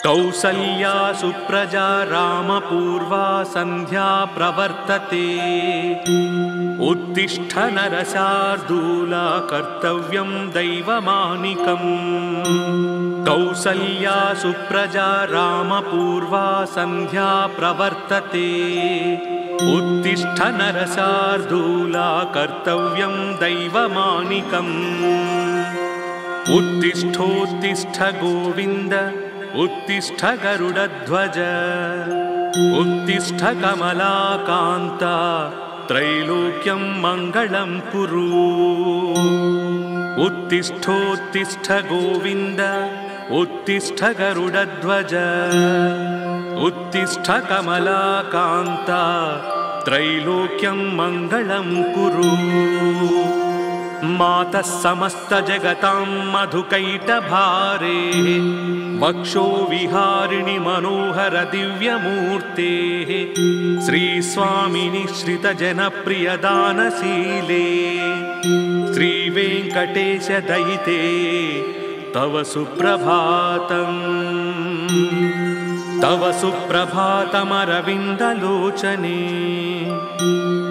कौसल्या सुप्रजा रामपूर्वा सन्ध्या प्रवर्तते। उत्तिष्ठ नरशार्दूला कर्तव्यं दैवमानिकम्। कौसल्या सुप्रजा रामपूर्वा सन्ध्या प्रवर्तते। उत्तिष्ठ नरशार्दूला कर्तव्यं दैवमानिकम्। उत्तिष्ठोत्तिष्ठ गोविन्द उत्तिष्ठ गरुडध्वज। उत्तिष्ठ कमलाकान्ता त्रैलोक्यं मङ्गलं कुरु। उत्तिष्ठोत्तिष्ठ गोविन्द उत्तिष्ठ गरुडध्वज। उत्तिष्ठ कमलाकान्ता त्रैलोक्यं मङ्गलं कुरु। मातः समस्त जगतां मधुकैटभारे। वक्षो विहारिणि मनोहर दिव्यमूर्तेः। श्रीस्वामिनि श्रितजनप्रियदानशीले। श्रीवेङ्कटेश दयिते तव सुप्रभातम्। तव सुप्रभातमरविन्दलोचने।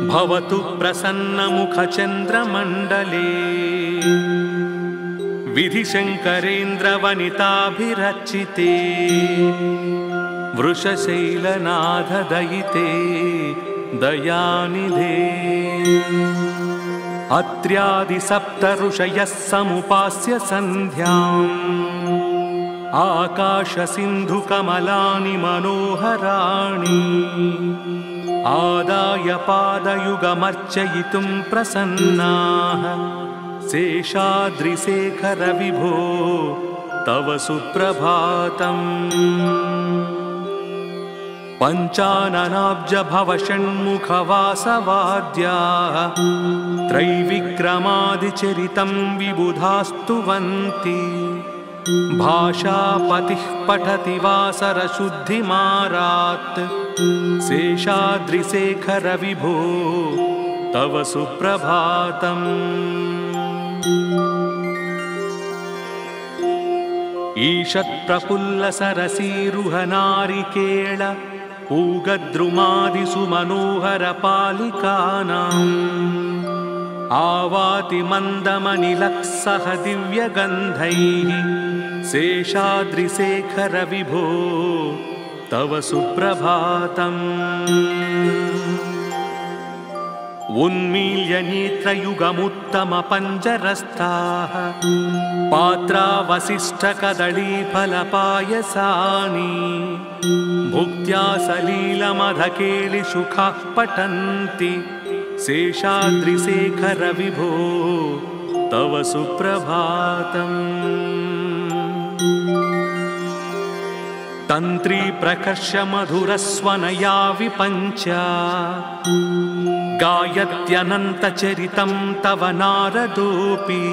भवतु प्रसन्नमुखचन्द्रमण्डले। विधिशङ्करेन्द्रवनिताभिरचिते। वृषशैलनाथदयिते दयानिधे। अत्र्यादिसप्तऋषयः समुपास्य सन्ध्याम्। आकाशसिन्धुकमलानि मनोहराणि। आदाय पादयुगमर्चयितुं प्रसन्नाः। शेषाद्रिशेखर विभो तव सुप्रभातम्। पञ्चाननाब्ज भव षण्मुखवासवाद्याः। त्रैविक्रमादिचरितं विबुधास्तुवन्ति। भाषापतिः पठति वासरशुद्धिमारात्। शेषाद्रिशेखर विभो तव सुप्रभातम्। ईषत्प्रफुल्लसरसीरुहनारिकेळ पूगद्रुमादिषु मनोहरपालिकानाम्। आवाति मन्दमनिलक्सह दिव्यगन्धैः। शेषाद्रिशेखर विभो तव सुप्रभातम्। उन्मील्य नेत्रयुगमुत्तमपञ्जरस्थाः। पात्रावसिष्ठकदळीफलपायसानि। भुक्त्या सलीलमधकेलिसुखाः पठन्ति। शेषाद्रिशेखर विभो तव सुप्रभातम्। तन्त्री प्रकर्ष मधुरस्वनया विपञ्च। गायत्यनन्तचरितं तव नारदोऽपि।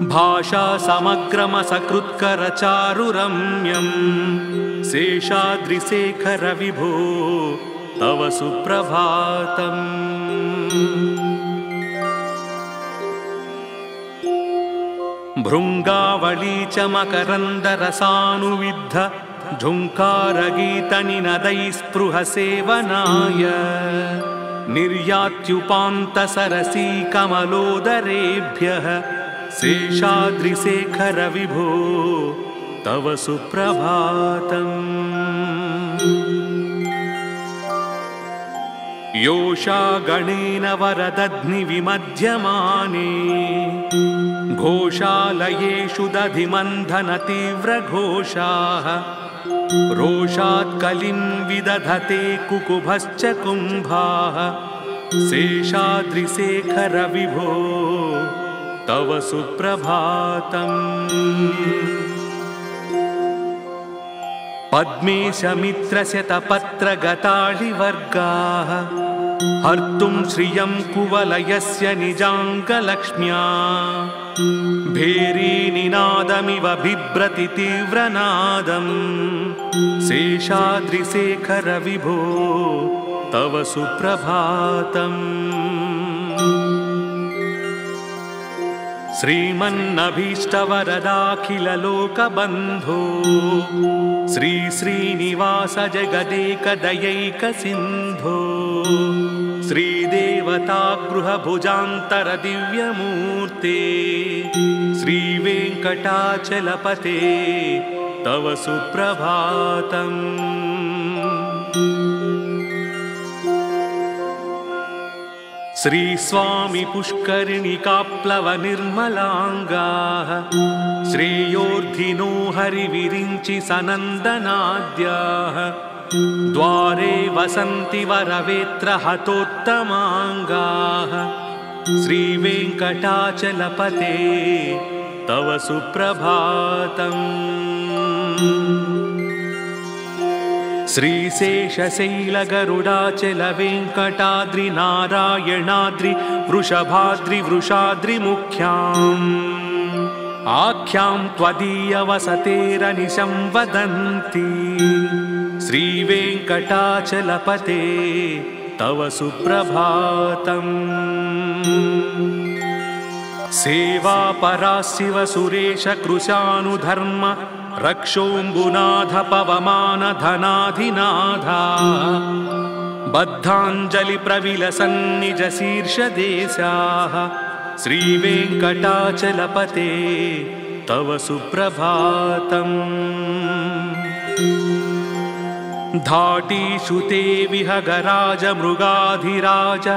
भाषा समग्रमसकृत्करचारुरम्यम्। शेषाद्रिशेखर विभो तव सुप्रभातम्। भृङ्गावली च मकरन्दरसानुविद्ध। झुङ्कारगीतनिनदैः स्पृहसेवनाय। निर्यात्युपान्तसरसी कमलोदरेभ्यः। शेषाद्रिशेखर विभो तव सुप्रभातम्। योषा गणेन वरदध्निविमध्यमाने। घोषालयेषु दधिमन्थनतीव्रघोषाः। रोषात् कलिं विदधते कुकुभश्च कुम्भाः। शेषाद्रिशेखर विभो तव सुप्रभातम्। पद्मेशमित्रशतपत्रगताळिवर्गाः। हर्तुं श्रियं कुवलयस्य निजाङ्गलक्ष्म्या। भेरीनिनादमिव बिभ्रति तीव्रनादम्। शेषाद्रिशेखर विभो तव सुप्रभातम्। श्रीमन्नभीष्टवरदाखिललोकबन्धो श्री श्रीनिवास जगदेकदयैकसिन्धो श्रीदेवतागृहभुजान्तरदिव्यमूर्ते श्रीवेङ्कटाचलपते तव सुप्रभातम्। श्रीस्वामी पुष्करिणिकाप्लवनिर्मलाङ्गाः श्रेयोर्धिनो हरिविरिञ्चि सनन्दनाद्याः द्वारे वसन्ति वरवेत्रहतोत्तमाङ्गाः श्रीवेङ्कटाचलपते तव सुप्रभातम्। श्रीशेषशैलगरुडाचलवेङ्कटाद्रिनारायणाद्रि वृषभाद्रिवृषाद्रिमुख्याम् आख्यां त्वदीयवसतेरनिशं वदन्ति श्रीवेङ्कटाचलपते तव सुप्रभातम्। सेवापराशिव सुरेश कृशानुधर्म रक्षोऽम्बुनाथ पवमान धनाधिनाधा बद्धाञ्जलिप्रविलसन्निज शीर्षदेशाः श्रीवेङ्कटाचलपते तव सुप्रभातम्। धाटीषु ते विहगराज मृगाधिराज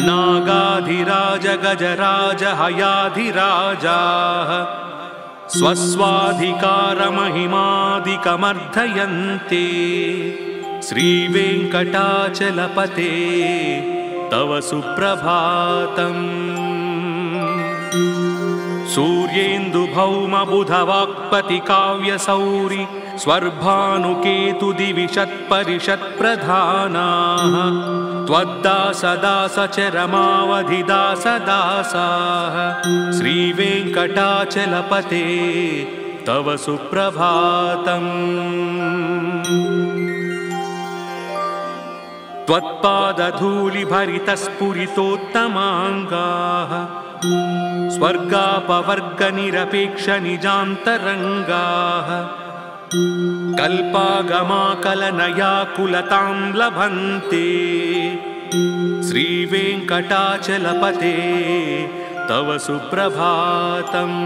नागाधिराज गजराज हयाधिराजाः स्वस्वाधिकारमहिमादिकमर्धयन्ते श्रीवेङ्कटाचलपते तव सुप्रभातम्। सूर्येन्दुभौमबुधवाक्पतिकाव्यसौरि स्वर्भानुकेतुदिविषत्परिषत्प्रधानाः त्वद्दासदासचरमावधिदासदासाः श्रीवेङ्कटाचलपते तव सुप्रभातम्। त्वत्पादधूलिभरितस्फुरितोत्तमाङ्गाः स्वर्गापवर्गनिरपेक्षनिजान्तरङ्गाः कल्पागमाकलनयाकुलतां लभन्ते श्रीवेङ्कटाचलपते तव सुप्रभातम्।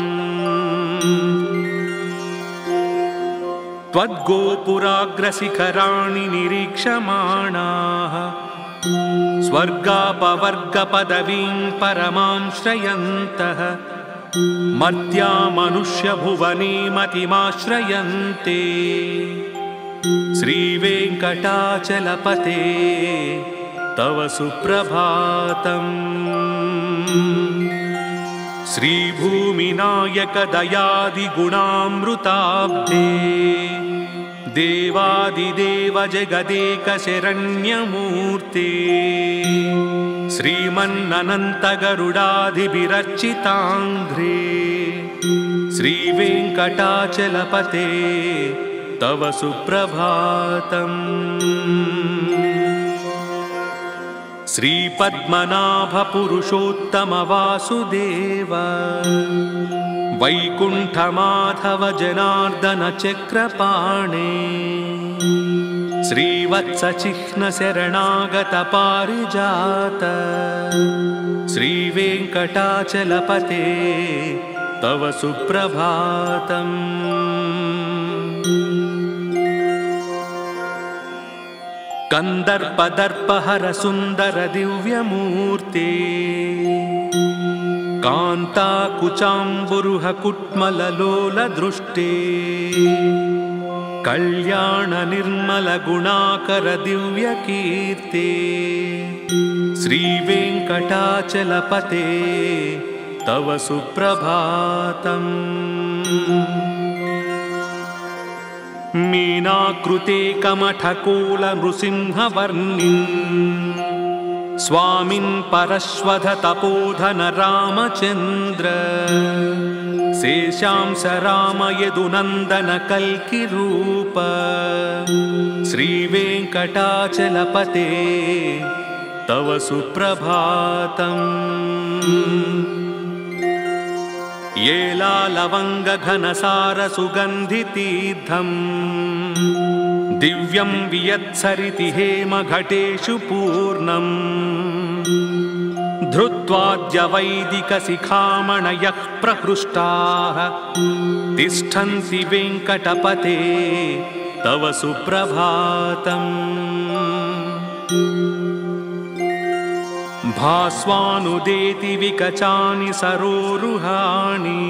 त्वद्गोपुराग्रशिखराणि निरीक्षमाणाः स्वर्गापवर्गपदवीं परमां श्रयन्तः मर्त्या मनुष्यभुवने मतिमाश्रयन्ते श्रीवेङ्कटाचलपते तव सुप्रभातम्। श्रीभूमिनायकदयादिगुणामृताब्धे देवादिदेव जगदेकशरण्यमूर्ते श्रीमन्ननन्तगरुडाधिभिरर्चिताङ्घ्रे श्रीवेङ्कटाचलपते तव सुप्रभातम्। श्रीपद्मनाभपुरुषोत्तमवासुदेव वैकुण्ठमाधव जनार्दन चक्रपाणे श्रीवत्सचिह्नशरणागतपारिजात श्रीवेङ्कटाचलपते तव सुप्रभातम्। कन्दर्पदर्पहर सुन्दर दिव्यमूर्ते कान्ताकुचाम्बुरुह कुट्मललोलदृष्टे कल्याण निर्मल गुणाकर दिव्यकीर्ते श्रीवेङ्कटाचलपते तव सुप्रभातम्। मीनाकृते कमठकोल नृसिंहवर्णिन् स्वामिन् परश्वध तपोधन रामचन्द्र शेषांस राम यदुनन्दन कल्किरूप श्रीवेङ्कटाचलपते तव सुप्रभातम्। येलालवङ्गघनसारसुगन्धितीर्थम् दिव्यं वियत्सरिति हेमघटेषु पूर्णम् धृत्वाद्यवैदिकशिखामणयः प्रहृष्टाः तिष्ठन्ति वेङ्कटपते तव सुप्रभातम्। भास्वानुदेति विकचानि सरोरुहाणि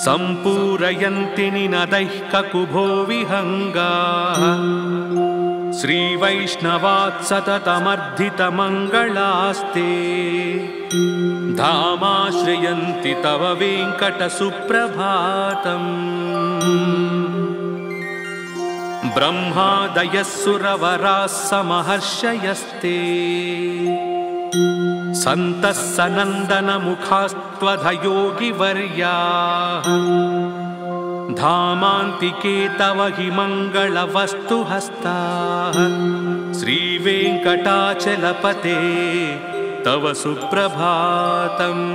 सम्पूरयन्ति निनदैः ककुभो विहङ्गाः श्रीवैष्णवात् सततमर्धितमङ्गलास्ते धामाश्रयन्ति तव वेङ्कटसुप्रभातम्। ब्रह्मादयः सुरवराः समहर्षयस्ते सन्तः सनन्दनमुखास्त्वधयोगिवर्याः धामान्तिके तव हि मङ्गलवस्तुहस्ताः श्रीवेङ्कटाचलपते तव सुप्रभातम्।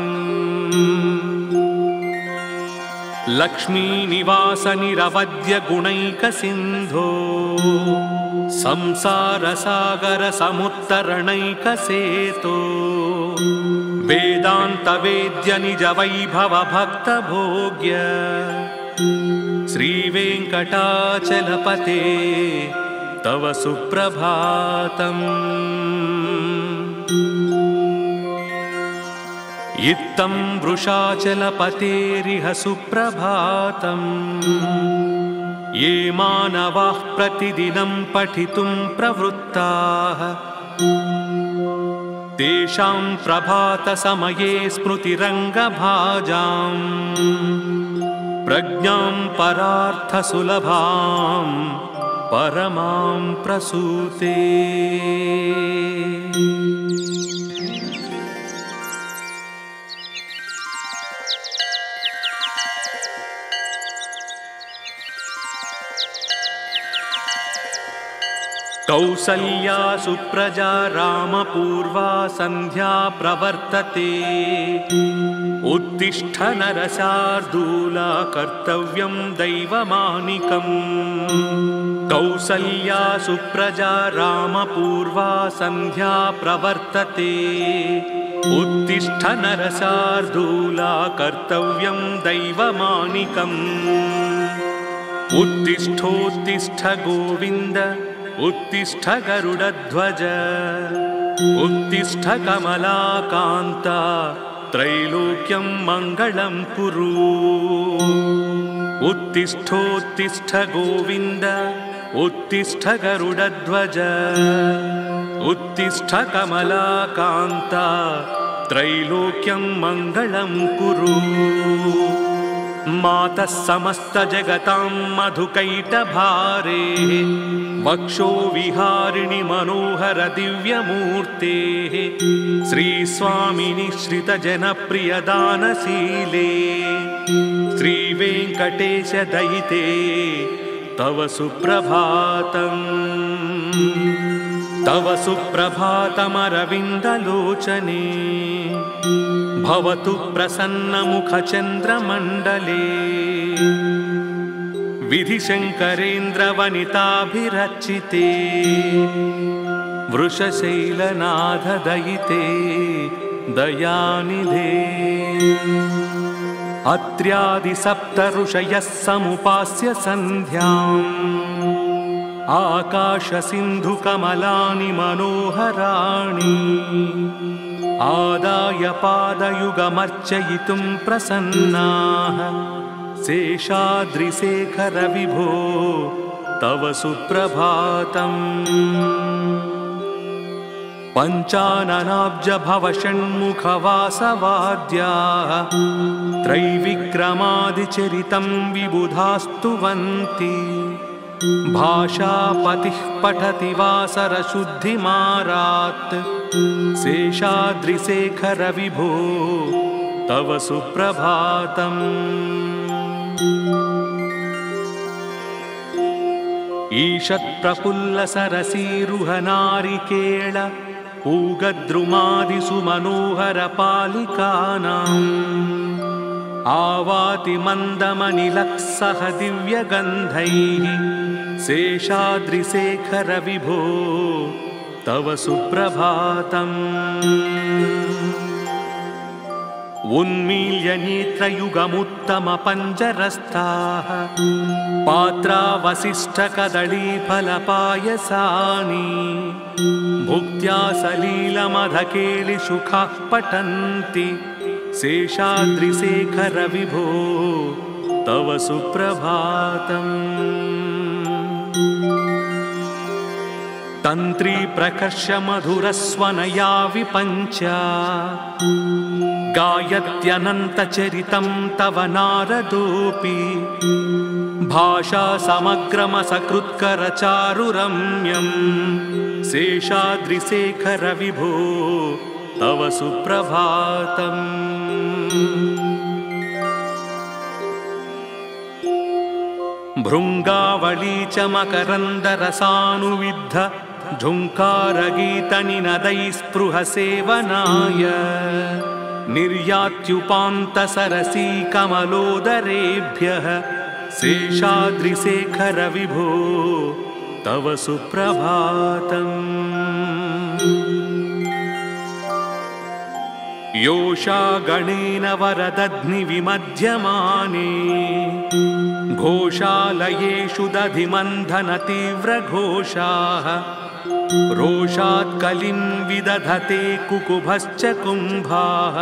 लक्ष्मीनिवासनिरवद्यगुणैकसिन्धो संसारसागरसमुत्तरणैकसेतो वेदान्तवेद्यनिजवैभवभक्तभोग्य श्रीवेङ्कटाचलपते तव सुप्रभातम्। इत्थं वृषाचलपतेरिह सुप्रभातम्। ये मानवाः प्रतिदिनं पठितुं प्रवृत्ताः तेषां प्रभातसमये स्मृतिरङ्गभाजां प्रज्ञां परार्थसुलभां परमां प्रसूते। कौसल्या सुप्रजा रामपूर्वा सन्ध्या प्रवर्तते उत्तिष्ठ नरशार्दूला कर्तव्यं दैवमानिकम्। कौसल्या सुप्रजा रामपूर्वा सन्ध्या प्रवर्तते उत्तिष्ठ नरशार्दूला कर्तव्यं दैवमानिकम्। उत्तिष्ठोत्तिष्ठ गोविन्द उत्तिष्ठ गरुडध्वज उत्तिष्ठ कमलाकान्ता त्रैलोक्यं मङ्गलं कुरु। उत्तिष्ठोत्तिष्ठ गोविन्द उत्तिष्ठ गरुडध्वज उत्तिष्ठ कमलाकान्ता त्रैलोक्यं मङ्गलं कुरु। मातः समस्तजगतां मधुकैटभारे वक्षो विहारिणि मनोहर दिव्यमूर्तेः श्रीस्वामिनि श्रितजनप्रियदानशीले श्रीवेङ्कटेश दयिते तव सुप्रभातम्। तव सुप्रभातमरविन्दलोचने भवतु प्रसन्नमुखचन्द्रमण्डले विधिशङ्करेन्द्रवनिताभिरचिते वृषशैलनाथदयिते दयानिधे। अत्र्यादिसप्तऋषयः समुपास्य सन्ध्याम् आकाशसिन्धुकमलानि मनोहराणि आदाय पादयुगमर्चयितुं प्रसन्नाः शेषाद्रिशेखर विभो तव सुप्रभातम्। पञ्चाननाब्ज भव षण्मुखवासवाद्याः त्रैविक्रमादिचरितं विबुधास्तुवन्ति भाषापतिः पठति वासरशुद्धिमारात् शेषाद्रिशेखर विभो तव सुप्रभातम्। ईषत्प्रफुल्लसरसीरुहनारिकेळ पूगद्रुमादिसु मनोहरपालिकानां आवाति मन्दमनिलः सह दिव्यगन्धैः शेषाद्रिशेखर विभो तव सुप्रभातम् उन्मील्य नेत्रयुगमुत्तमपञ्जरस्थाः पात्रावसिष्ठकदलीफलपायसानि भुक्त्या सलीलमधकेलिशुखाः पठन्ति शेषाद्रिशेखर विभो तव सुप्रभातम् तन्त्री प्रकर्ष मधुरस्वनया विपञ्च गायत्यनन्तचरितं तव नारदोऽपि भाषा समग्रमसकृत्करचारुरम्यं शेषाद्रिशेखर विभो तव सुप्रभातम् भृङ्गावली च मकरन्दरसानुविद्ध झुङ्कारगीतनिनदैस्पृहसेवनाय निर्यात्युपान्तसरसी कमलोदरेभ्यः शेषाद्रिशेखर विभो तव सुप्रभातम् योषा गणेन वरदध्निविमध्यमाने घोषालयेषु दधिमन्थनतीव्रघोषाः रोषात् कलिं विदधते कुकुभश्च कुम्भाः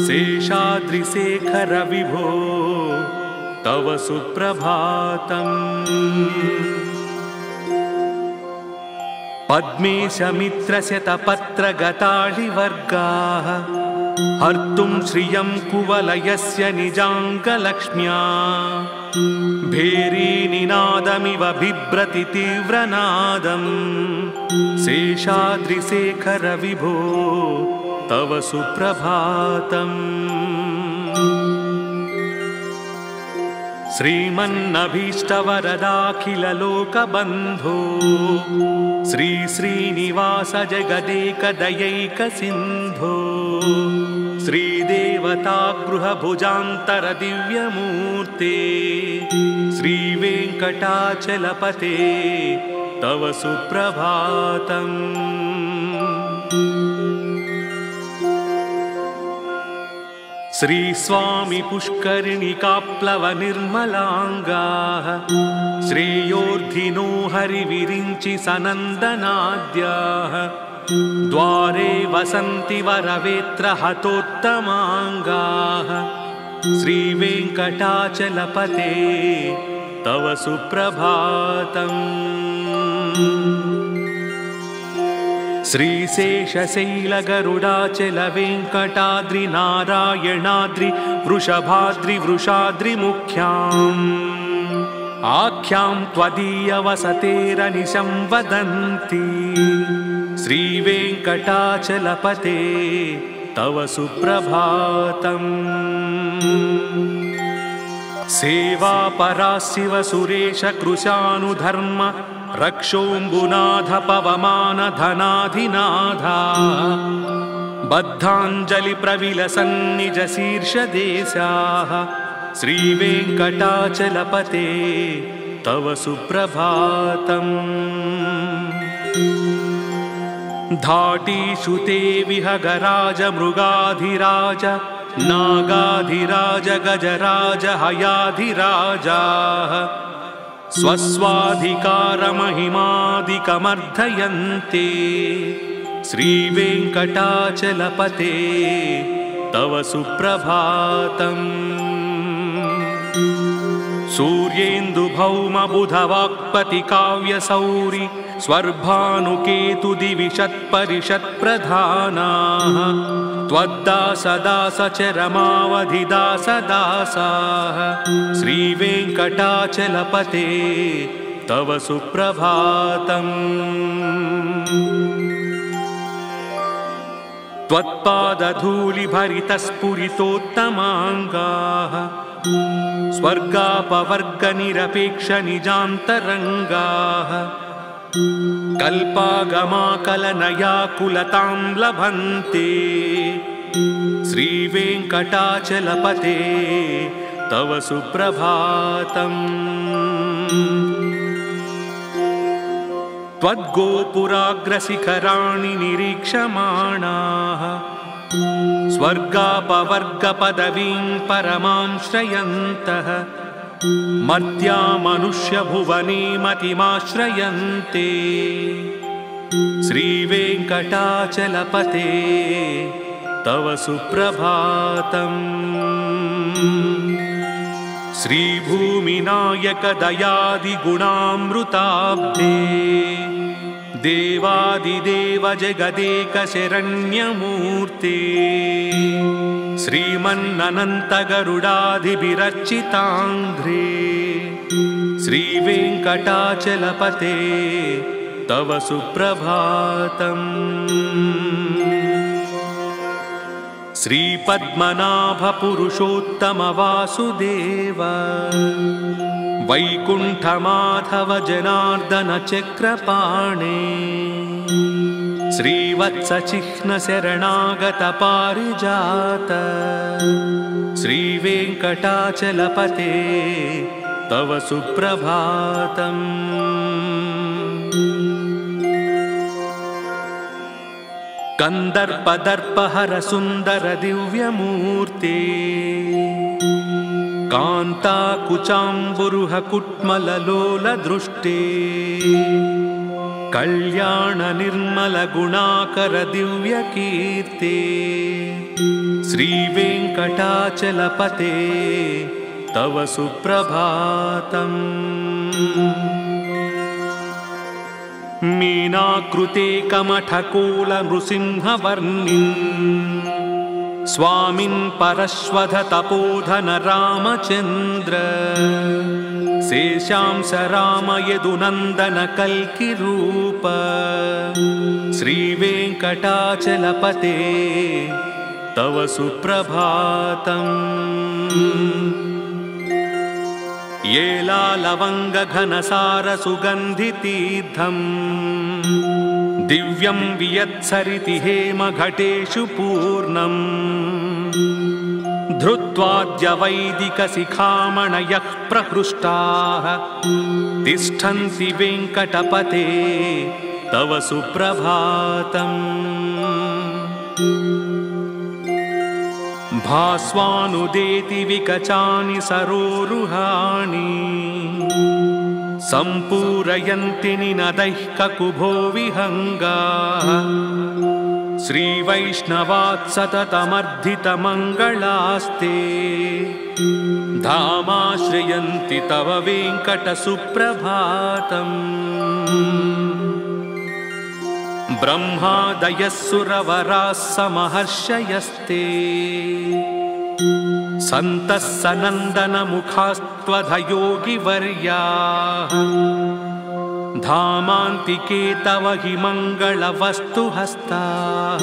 शेषाद्रिशेखर विभो तव सुप्रभातम् पद्मेशमित्रशतपत्रगताळिवर्गाः हर्तुं श्रियं कुवलयस्य निजाङ्गलक्ष्म्या भेरीनिनादमिव बिभ्रति तीव्रनादं शेषाद्रिशेखर विभो तव सुप्रभातम् श्रीमन्नभीष्टवरदाखिललोकबन्धो श्री श्रीनिवास जगदेकदयैकसिन्धो श्रीदेवतागृहभुजान्तरदिव्यमूर्ते श्रीवेङ्कटाचलपते तव सुप्रभातम् श्रीस्वामी पुष्करिणिकाप्लवनिर्मलाङ्गाः श्रेयोर्धिनो हरिविरिञ्चि सनन्दनाद्याः द्वारे वसन्ति वरवेत्रहतोत्तमाङ्गाः श्रीवेङ्कटाचलपते तव सुप्रभातम् श्रीशेषशैलगरुडाचलवेङ्कटाद्रिनारायणाद्रि वृषभाद्रि वृषाद्रिमुख्याम् आख्यां त्वदीयवसतेरनिशं वदन्ति श्रीवेङ्कटाचलपते तव सुप्रभातम् सेवापरा शिव सुरेश कृशानुधर्म रक्षोऽम्बुनाथ पवमान धनाधिनाथा बद्धाञ्जलि प्रविलसन्निज शीर्षदेशाः श्रीवेङ्कटाचलपते तव सुप्रभातम् धाटीषु ते विहगराज मृगाधिराज नागाधिराज गजराज हयाधिराजाः स्वस्वाधिकारमहिमादिकमर्धयन्ते श्रीवेङ्कटाचलपते तव सुप्रभातम् सूर्येन्दुभौमबुधवाक्पतिकाव्यसौरि स्वर्भानुकेतुदिविशत्परिषत्प्रधानाः त्वद्दासदासचरमावधिदासदासाः श्रीवेङ्कटाचलपते तव सुप्रभातम् त्वत्पादधूलिभरितस्फुरितोत्तमाङ्गाः स्वर्गापवर्गनिरपेक्षनिजान्तरङ्गाः कल्पागमाकलनयाकुलतां लभन्ते श्रीवेङ्कटाचलपते तव सुप्रभातम्। त्वद्गोपुराग्रशिखराणि निरीक्षमाणाः स्वर्गापवर्गपदवीं परमां श्रयन्तः मर्त्या मनुष्यभुवने मतिमाश्रयन्ते। श्रीवेङ्कटाचलपते तव सुप्रभातम्। श्रीभूमिनायक दयादिगुणामृताब्धे देवादिदेव जगदेक शरण्यमूर्ते। श्रीमन्ननन्त गरुडाधिभिरर्चिताङ्घ्रे श्रीवेङ्कटाचलपते तव सुप्रभातम्। श्रीपद्मनाभ पुरुषोत्तम वासुदेव वैकुण्ठमाधव जनार्दन चक्रपाणे श्रीवत्सचिह्न शरणागत पारिजात श्रीवेङ्कटाचलपते तव सुप्रभातम्। कन्दर्पदर्पहर सुन्दर दिव्यमूर्ते कान्ताकुचाम्बुरुह कुट्मललोलदृष्टे कल्याण निर्मल गुणाकर दिव्यकीर्ते श्रीवेङ्कटाचलपते तव सुप्रभातम्। मीनाकृते कमठकोल नृसिंहवर्णिन् स्वामिन् परश्वध तपोधन रामचन्द्र शेषांश राम यदुनन्दन कल्किरूप श्रीवेङ्कटाचलपते तव सुप्रभातम्। येलालवङ्ग घनसार सुगन्धितीर्थम् दिव्यं वियत्सरिति हेम घटेषु पूर्णम् धृत्वाद्य वैदिक शिखामणयः प्रहृष्टाः तिष्ठन्ति वेङ्कटपते तव सुप्रभातम्। भास्वानुदेति विकचानि सरोरुहाणि सम्पूरयन्ति निनदैः ककुभो विहङ्गाः श्रीवैष्णवात् सततमर्धितमङ्गलास्ते धामाश्रयन्ति तव वेङ्कटसुप्रभातम्। ब्रह्मादयः सुरवराः समहर्षयस्ते सन्तः सनन्दनमुखास्त्वधयोगिवर्याः धामान्तिके तव हि मङ्गलवस्तुहस्ताः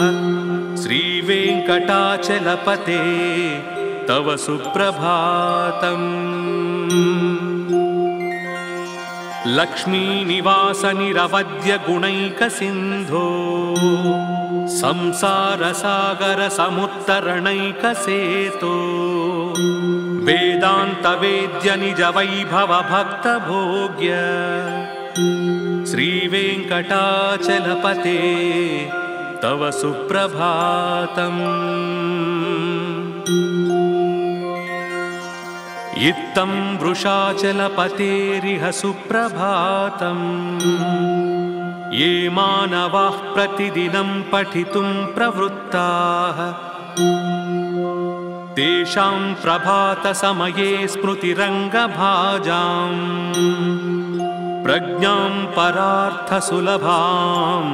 श्रीवेङ्कटाचलपते तव सुप्रभातम्। लक्ष्मीनिवास निरवद्य गुणैकसिन्धो संसारसागर समुत्तरणैकसेतो वेदान्तवेद्य निज वैभव भक्तभोग्य श्रीवेङ्कटाचलपते तव सुप्रभातम्। इत्थं वृषाचलपतेरिह सुप्रभातम्। ये मानवाः प्रतिदिनं पठितुं प्रवृत्ताः तेषां प्रभातसमये स्मृतिरङ्गभाजां प्रज्ञां परार्थसुलभां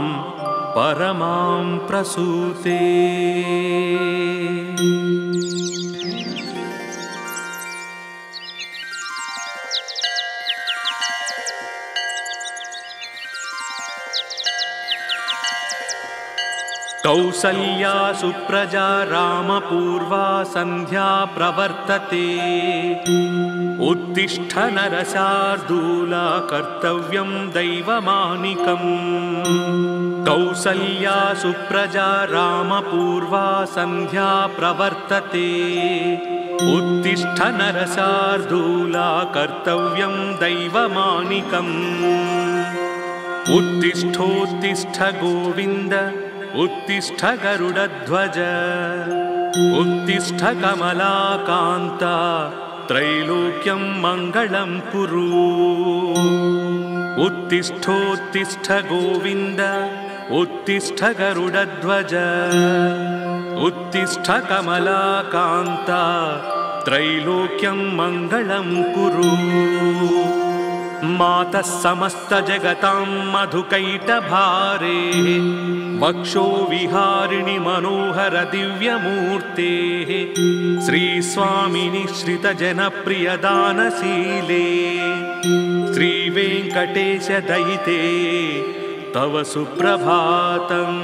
परमां प्रसूते। कौसल्या सुप्रजा रामपूर्वा सन्ध्या प्रवर्तते उत्तिष्ठ नरशार्दूला कर्तव्यं दैवमानिकम् कौसल्या सुप्रजा रामपूर्वा सन्ध्या प्रवर्तते उत्तिष्ठ नरशार्दूला कर्तव्यं दैवमानिकम् उत्तिष्ठोत्तिष्ठ गोविन्द उत्तिष्ठ गरुडध्वज उत्तिष्ठ कमलाकान्ता त्रैलोक्यं मङ्गलं कुरु उत्तिष्ठोत्तिष्ठ गोविन्द उत्तिष्ठ गरुडध्वज उत्तिष्ठ कमलाकान्ता त्रैलोक्यं मङ्गलं कुरु मातः समस्तजगतां मधुकैटभारे वक्षो विहारिणि मनोहर दिव्यमूर्तेः श्रीस्वामिनि श्रितजनप्रियदानशीले श्रीवेङ्कटेश दयिते तव सुप्रभातम्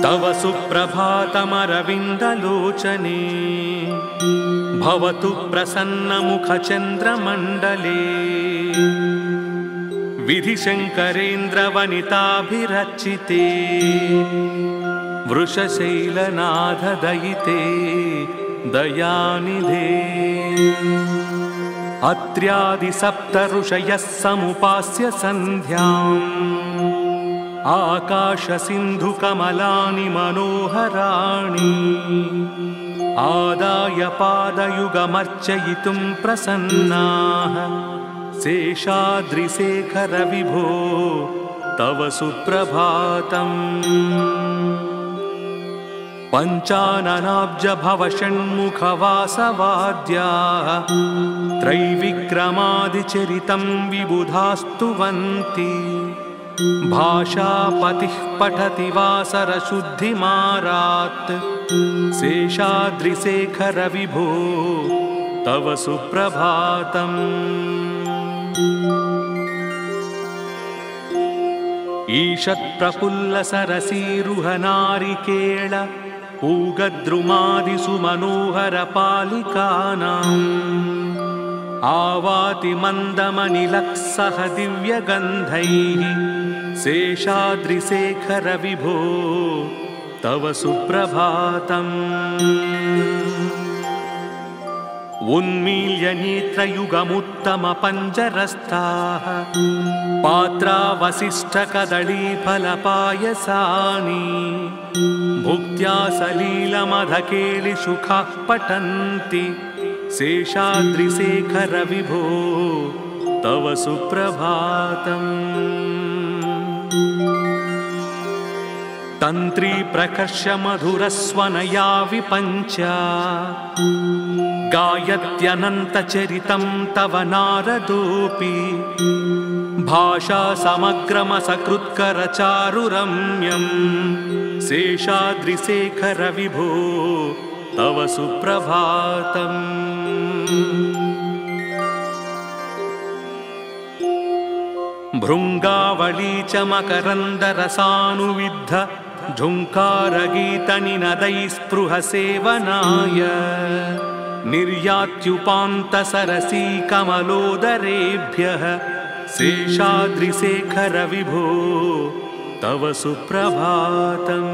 तव सुप्रभातमरविन्दलोचने भवतु प्रसन्नमुखचन्द्रमण्डले विधिशङ्करेन्द्रवनिताभिरचिते वृषशैलनाथदयिते दयानिधे अत्र्यादिसप्तऋषयः समुपास्य सन्ध्याम् आकाशसिन्धुकमलानि मनोहराणि आदाय पादयुगमर्चयितुं प्रसन्नाः शेषाद्रिशेखर विभो तव सुप्रभातम् पञ्चाननाब्जभवषण्मुखवासवाद्याः त्रैविक्रमादिचरितं विबुधास्तुवन्ति भाषापतिः पठति वासरशुद्धिमारात् शेषाद्रिशेखर विभो तव सुप्रभातम् ईषत्प्रफुल्लसरसीरुहनारिकेळ पूगद्रुमादिषु मनोहरपालिकानाम् आवाति मन्दमनिलक्सह दिव्यगन्धैः शेषाद्रिशेखर विभो तव सुप्रभातम् उन्मील्य नेत्रयुगमुत्तमपञ्जरस्थाः पात्रावसिष्ठकदळीफलपायसानि भुक्त्या सलीलमधकेलिसुखाः पठन्ति शेषाद्रिशेखर विभो तव सुप्रभातम् तन्त्री प्रकर्ष मधुरस्वनया विपञ्च गायत्यनन्तचरितं तव नारदोऽपि भाषा समग्रमसकृत्करचारुरम्यं शेषाद्रिशेखर विभो तव सुप्रभातम् भृङ्गावली च मकरन्दरसानुविद्ध झुङ्कारगीतनिनदैस्पृहसेवनाय निर्यात्युपान्तसरसी कमलोदरेभ्यः शेषाद्रिशेखर विभो तव सुप्रभातम्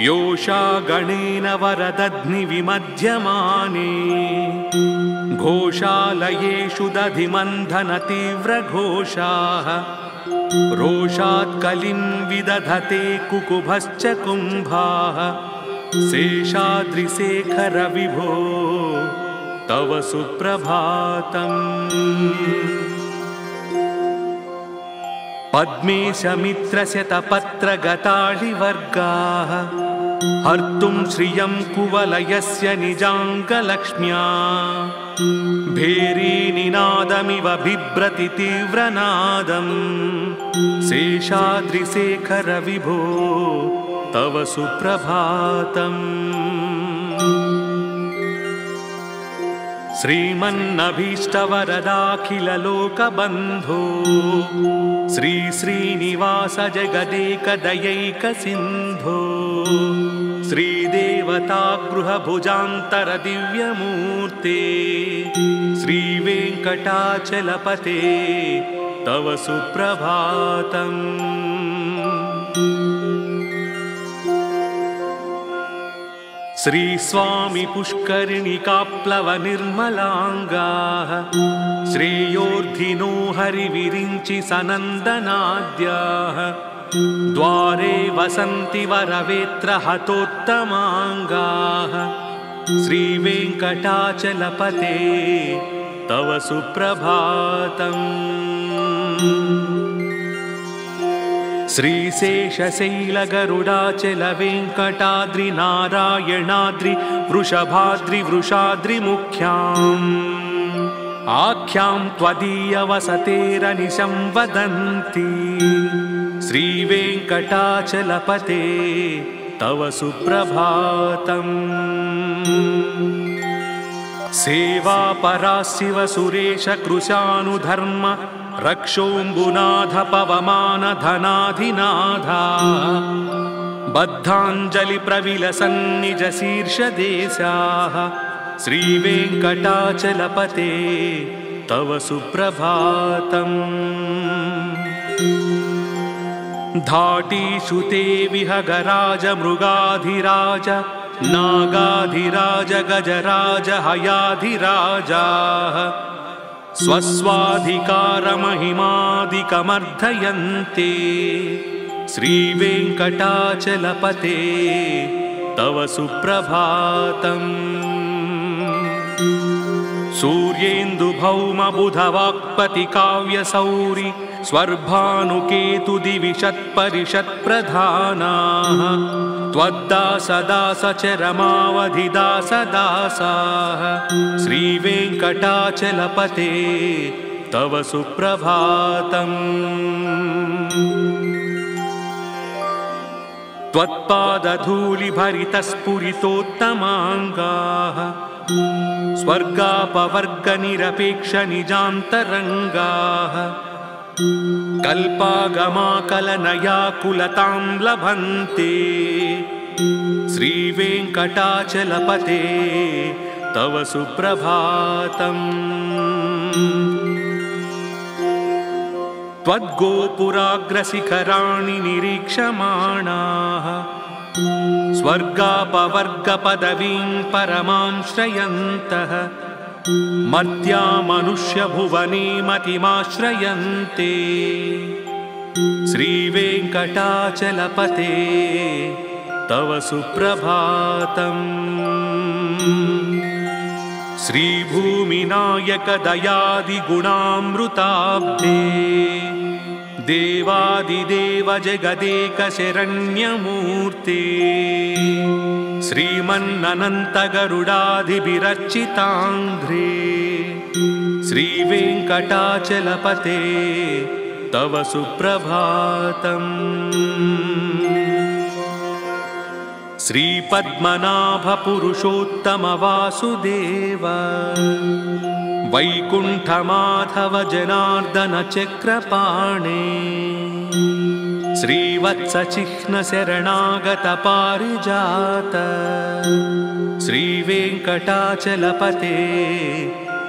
योषा गणेन वरदध्निविमध्यमाने घोषालयेषु दधिमन्थनतीव्रघोषाः रोषात् कलिं विदधते कुकुभश्च कुम्भाः शेषाद्रिशेखर विभो तव सुप्रभातम् पद्मेशमित्रशतपत्रगताळिवर्गाः हर्तुं श्रियं कुवलयस्य निजाङ्गलक्ष्म्या भेरीनिनादमिव बिभ्रति तीव्रनादं शेषाद्रिशेखर विभो तव सुप्रभातम् श्रीमन्नभीष्टवरदाखिललोकबन्धो श्री श्रीनिवास जगदेकदयैकसिन्धो श्रीदेवतागृहभुजान्तरदिव्यमूर्ते श्रीवेङ्कटाचलपते तव सुप्रभातम्। श्रीस्वामी पुष्करिणिकाप्लवनिर्मलाङ्गाः श्रेयोर्धिनो हरिविरिञ्चि सनन्दनाद्याः द्वारे वसन्ति वरवेत्रहतोत्तमाङ्गाः श्रीवेङ्कटाचलपते तव सुप्रभातम्। श्रीशेषशैलगरुडाचलवेङ्कटाद्रिनारायणाद्रि वृषभाद्रिवृषाद्रिमुख्याम् आख्यां त्वदीयवसतेरनिशं वदन्ति श्रीवेङ्कटाचलपते तव सुप्रभातम्। सेवापराशिव सुरेश कृशानुधर्म रक्षोऽम्बुनाथ पवमान धनाधिनाधा बद्धाञ्जलिप्रविलसन्निज शीर्षदेशाः श्रीवेङ्कटाचलपते तव सुप्रभातम्। धाटीषु ते विहगराज मृगाधिराज नागाधिराज गजराज हयाधिराजाः स्वस्वाधिकारमहिमादिकमर्धयन्ते श्रीवेङ्कटाचलपते तव सुप्रभातम्। सूर्येन्दुभौमबुधवाक्पतिकाव्यसौरि स्वर्भानुकेतुदिविषत्परिषत्प्रधानाः त्वद्दासदासचरमावधिदासदासाः श्रीवेङ्कटाचलपते तव सुप्रभातम्। त्वत्पादधूलिभरितस्फुरितोत्तमाङ्गाः स्वर्गापवर्गनिरपेक्षनिजान्तरङ्गाः कल्पागमाकलनयाकुलतां लभन्ते श्रीवेङ्कटाचलपते तव सुप्रभातम्। त्वद्गोपुराग्रशिखराणि निरीक्षमाणाः स्वर्गापवर्गपदवीं परमां श्रयन्तः मर्त्या मनुष्यभुवने मतिमाश्रयन्ते श्रीवेङ्कटाचलपते तव सुप्रभातम्। श्रीभूमिनायकदयादिगुणामृताब्धे देवादिदेव जगदेकशरण्यमूर्ते श्रीमन्ननन्तगरुडाधिभिरर्चिताङ्घ्रे श्रीवेङ्कटाचलपते तव सुप्रभातम्। श्रीपद्मनाभपुरुषोत्तमवासुदेव वैकुण्ठमाधव जनार्दन चक्रपाणे श्रीवत्सचिह्नशरणागतपारिजात श्रीवेङ्कटाचलपते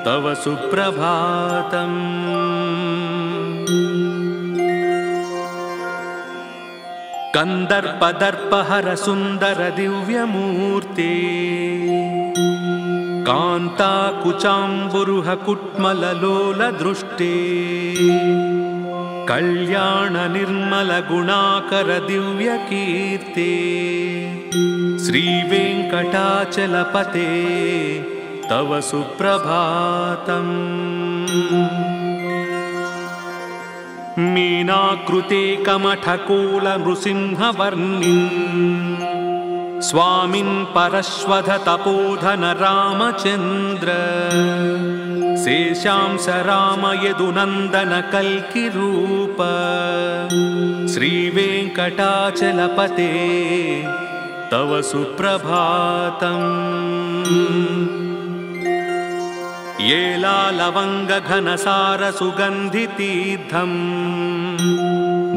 तव सुप्रभातम्। कन्दर्पदर्पहर सुन्दर दिव्यमूर्ते कान्ताकुचाम्बुरुह कुट्मललोलदृष्टे कल्याण निर्मल गुणाकर दिव्यकीर्ते श्रीवेङ्कटाचलपते तव सुप्रभातम्। मीनाकृते कमठकोल नृसिंहवर्णिन् स्वामिन् परश्वध तपोधन रामचन्द्र शेषांस राम यदुनन्दन कल्किरूप श्रीवेङ्कटाचलपते तव सुप्रभातम्। येलालवङ्गघनसारसुगन्धितीर्थम्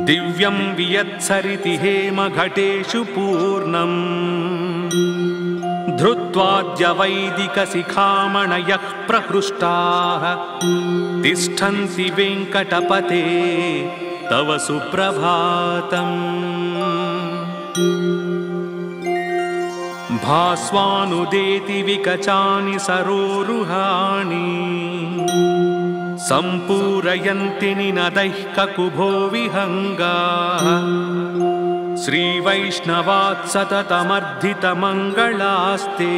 दिव्यं वियत्सरिति हेमघटेषु पूर्णम् धृत्वाद्यवैदिकशिखामणयः प्रहृष्टाः तिष्ठन्ति वेङ्कटपते तव सुप्रभातम्। भास्वानुदेति विकचानि सरोरुहाणि सम्पूरयन्ति निनदैः ककुभो विहङ्गाः श्रीवैष्णवात् सततमर्धितमङ्गलास्ते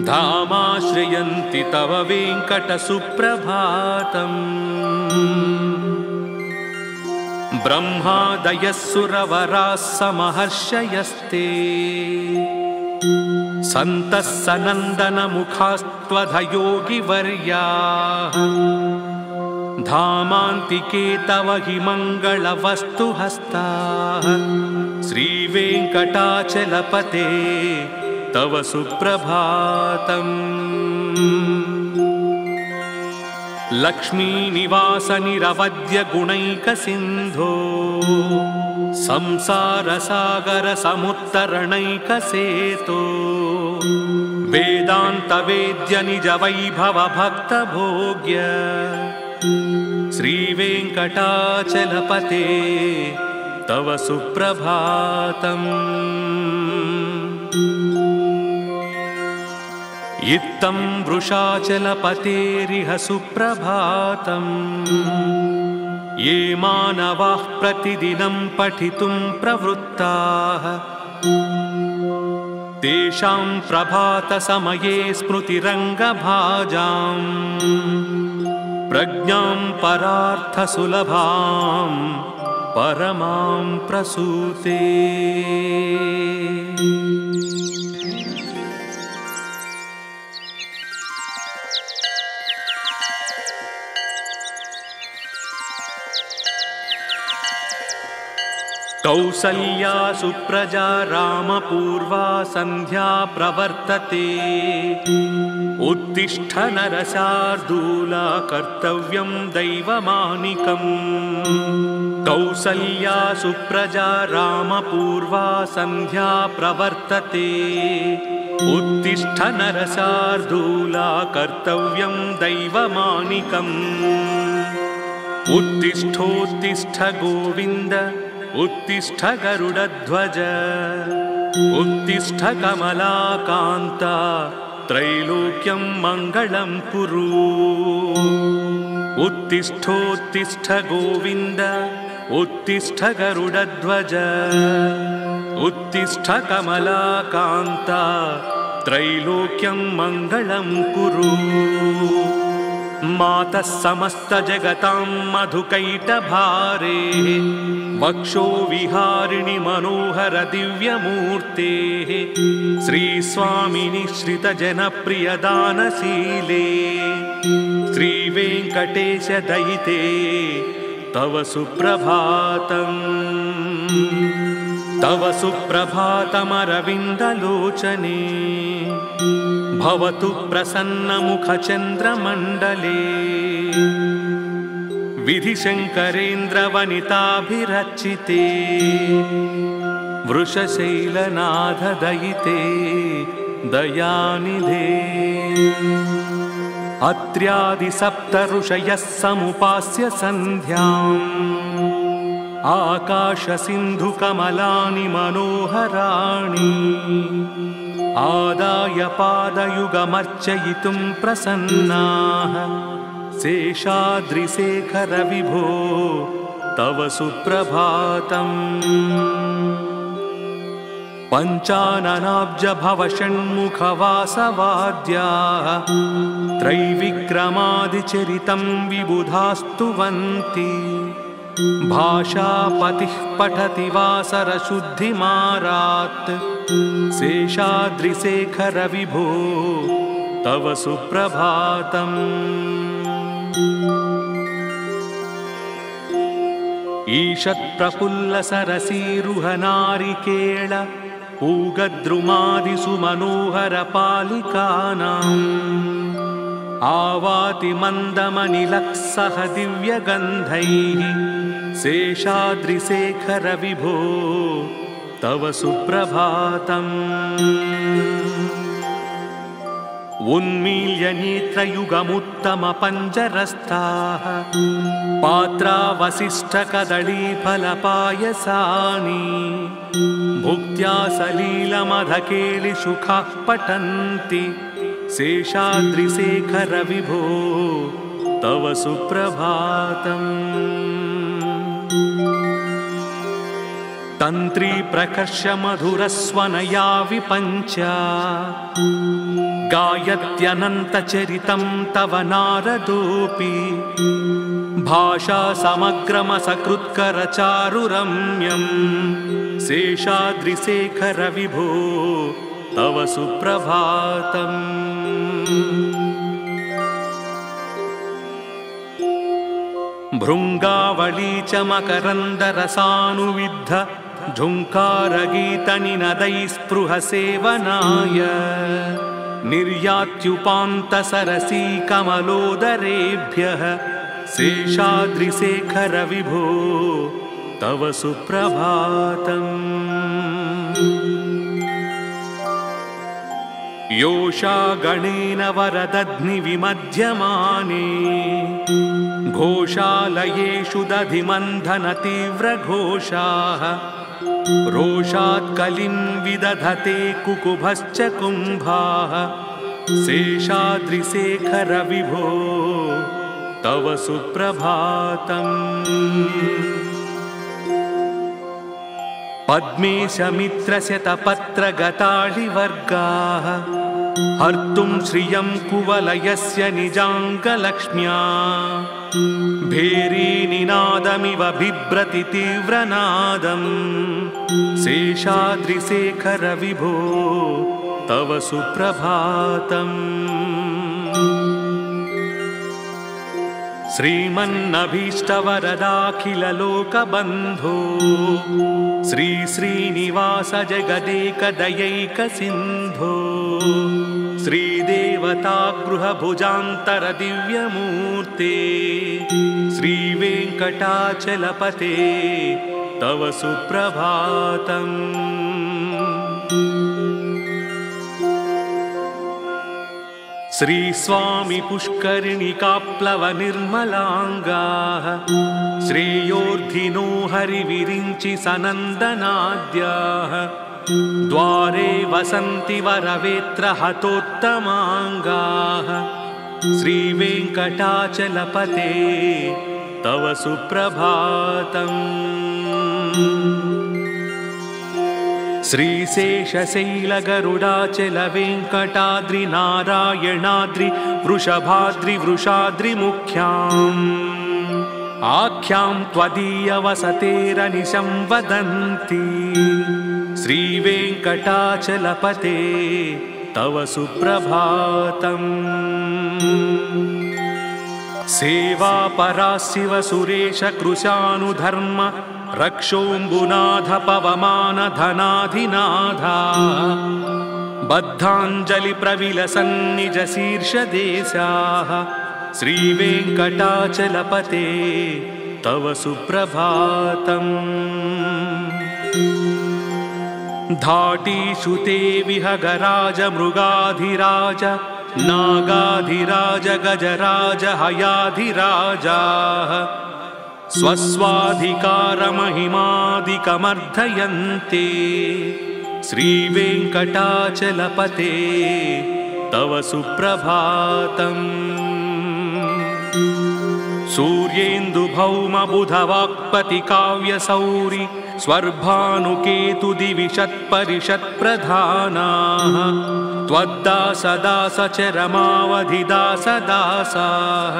धामाश्रयन्ति तव वेङ्कटसुप्रभातम्। ब्रह्मादयः सुरवराः समहर्षयस्ते सन्तः सनन्दनमुखास्त्वधयोगिवर्याः धामान्तिके तव हि मङ्गलवस्तुहस्ताः श्रीवेङ्कटाचलपते तव सुप्रभातम्। लक्ष्मीनिवासनिरवद्यगुणैकसिन्धो संसारसागरसमुत्तरणैकसेतो वेदान्तवेद्यनिजवैभवभक्तभोग्य श्रीवेङ्कटाचलपते तव सुप्रभातम्। इत्थं वृषाचलपतेरिह सुप्रभातम्। ये मानवाः प्रतिदिनं पठितुं प्रवृत्ताः तेषां प्रभातसमये स्मृतिरङ्गभाजां प्रज्ञां परार्थसुलभां परमां प्रसूते। कौसल्या सुप्रजा रामपूर्वा सन्ध्या प्रवर्तते उत्तिष्ठ नरशार्दूला कर्तव्यं दैवमानिकम्। कौसल्या सुप्रजा रामपूर्वा सन्ध्या प्रवर्तते उत्तिष्ठ नरशार्दूला कर्तव्यं दैवमानिकम्। उत्तिष्ठोत्तिष्ठ गोविन्द उत्तिष्ठ गरुडध्वज उत्तिष्ठ कमलाकान्ता त्रैलोक्यं मङ्गलं कुरु। उत्तिष्ठोत्तिष्ठ गोविन्द उत्तिष्ठ गरुडध्वज उत्तिष्ठ कमलाकान्ता त्रैलोक्यं मङ्गलं कुरु। मातः समस्तजगतां मधुकैटभारे वक्षो विहारिणि मनोहर दिव्यमूर्तेः श्रीस्वामिनि श्रितजनप्रियदानशीले श्रीवेङ्कटेश दयिते तव सुप्रभातम्। तव सुप्रभातमरविन्दलोचने भवतु प्रसन्नमुखचन्द्रमण्डले विधिशङ्करेन्द्रवनिताभिरचिते वृषशैलनाथदयिते दयानिधे। अत्र्यादिसप्तऋषयः समुपास्य सन्ध्याम् आकाशसिन्धुकमलानि मनोहराणि आदाय पादयुगमर्चयितुं प्रसन्नाः शेषाद्रिशेखर विभो तव सुप्रभातम्। पञ्चाननाब्ज भवषण्मुखवासवाद्याः त्रैविक्रमादिचरितं विबुधास्तुवन्ति भाषापतिः पठति वासरशुद्धिमारात् शेषाद्रिशेखर विभो तव सुप्रभातम्। ईषत्प्रफुल्लसरसीरुहनारिकेळ पूगद्रुमादिसुमनोहरपालिकानां आवाति मन्दमनिलः सह दिव्यगन्धैः शेषाद्रिशेखर विभो तव सुप्रभातम् उन्मील्य नेत्रयुगमुत्तमपञ्जरस्थाः पात्रावसिष्ठकदळीफलपायसानि भुक्त्या सलीलमधकेलिशुखाः पठन्ति शेषाद्रिशेखर विभो तव सुप्रभातम् तन्त्री प्रकर्ष मधुरस्वनया विपञ्च गायत्यनन्तचरितं तव नारदोऽपि भाषा समग्रमसकृत्करचारुरम्यं शेषाद्रिशेखर विभो तव सुप्रभातम् भृङ्गावली च मकरन्दरसानुविद्ध झुङ्कारगीतनिनदैस्पृहसेवनाय निर्यात्युपान्तसरसी कमलोदरेभ्यः शेषाद्रिशेखर विभो तव सुप्रभातम् योषा गणेन वरदध्निविमध्यमाने घोषालयेषु दधिमन्थनतीव्रघोषाः रोषात् कलिं विदधते कुकुभश्च कुम्भाः शेषाद्रिशेखर विभो तव सुप्रभातम् पद्मेशमित्रशतपत्रगताळिवर्गाः हर्तुं श्रियं कुवलयस्य निजाङ्गलक्ष्म्या भेरीनिनादमिव बिभ्रति तीव्रनादम् शेषाद्रिशेखर विभो तव सुप्रभातम् श्रीमन्नभीष्टवरदाखिललोकबन्धो श्री श्रीनिवास जगदेकदयैकसिन्धो श्रीदेवतागृहभुजान्तरदिव्यमूर्ते श्रीवेङ्कटाचलपते तव सुप्रभातम् श्रीस्वामी पुष्करिणिकाप्लवनिर्मलाङ्गाः श्रेयोर्धिनो हरिविरिञ्चि सनन्दनाद्याः द्वारे वसन्ति वरवेत्रहतोत्तमाङ्गाः श्रीवेङ्कटाचलपते तव सुप्रभातम् श्रीशेषशैलगरुडाचलवेङ्कटाद्रिनारायणाद्रि वृषभाद्रिवृषाद्रिमुख्याम् आख्यां त्वदीयवसतेरनिशं वदन्ति श्रीवेङ्कटाचलपते तव सुप्रभातम् सेवापरा शिव सुरेश कृशानुधर्म रक्षोऽम्बुनाथ पवमान धनाधिनाथा बद्धाञ्जलि प्रविलसन्निज शीर्षदेशाः श्रीवेङ्कटाचलपते तव सुप्रभातम् धाटीषु ते विहगराज मृगाधिराज नागाधिराज गजराज हयाधिराजाः स्वस्वाधिकारमहिमादिकमर्धयन्ते श्रीवेङ्कटाचलपते तव सुप्रभातम् सूर्येन्दुभौमबुधवाक्पतिकाव्यसौरि स्वर्भानुकेतुदिविषत्परिषत्प्रधानाः त्वद्दासदासचरमावधिदासदासाः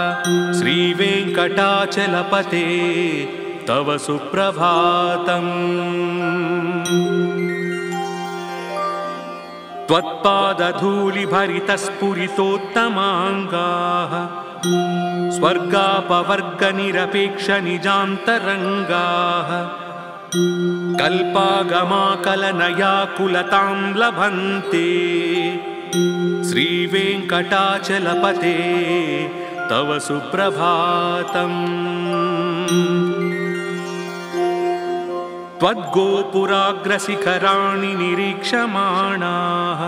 श्रीवेङ्कटाचलपते तव सुप्रभातम् त्वत्पादधूलिभरितस्फुरितोत्तमाङ्गाः स्वर्गापवर्गनिरपेक्षनिजान्तरङ्गाः कल्पागमाकलनयाकुलतां लभन्ते श्रीवेङ्कटाचलपते तव सुप्रभातम्। त्वद्गोपुराग्रशिखराणि निरीक्षमाणाः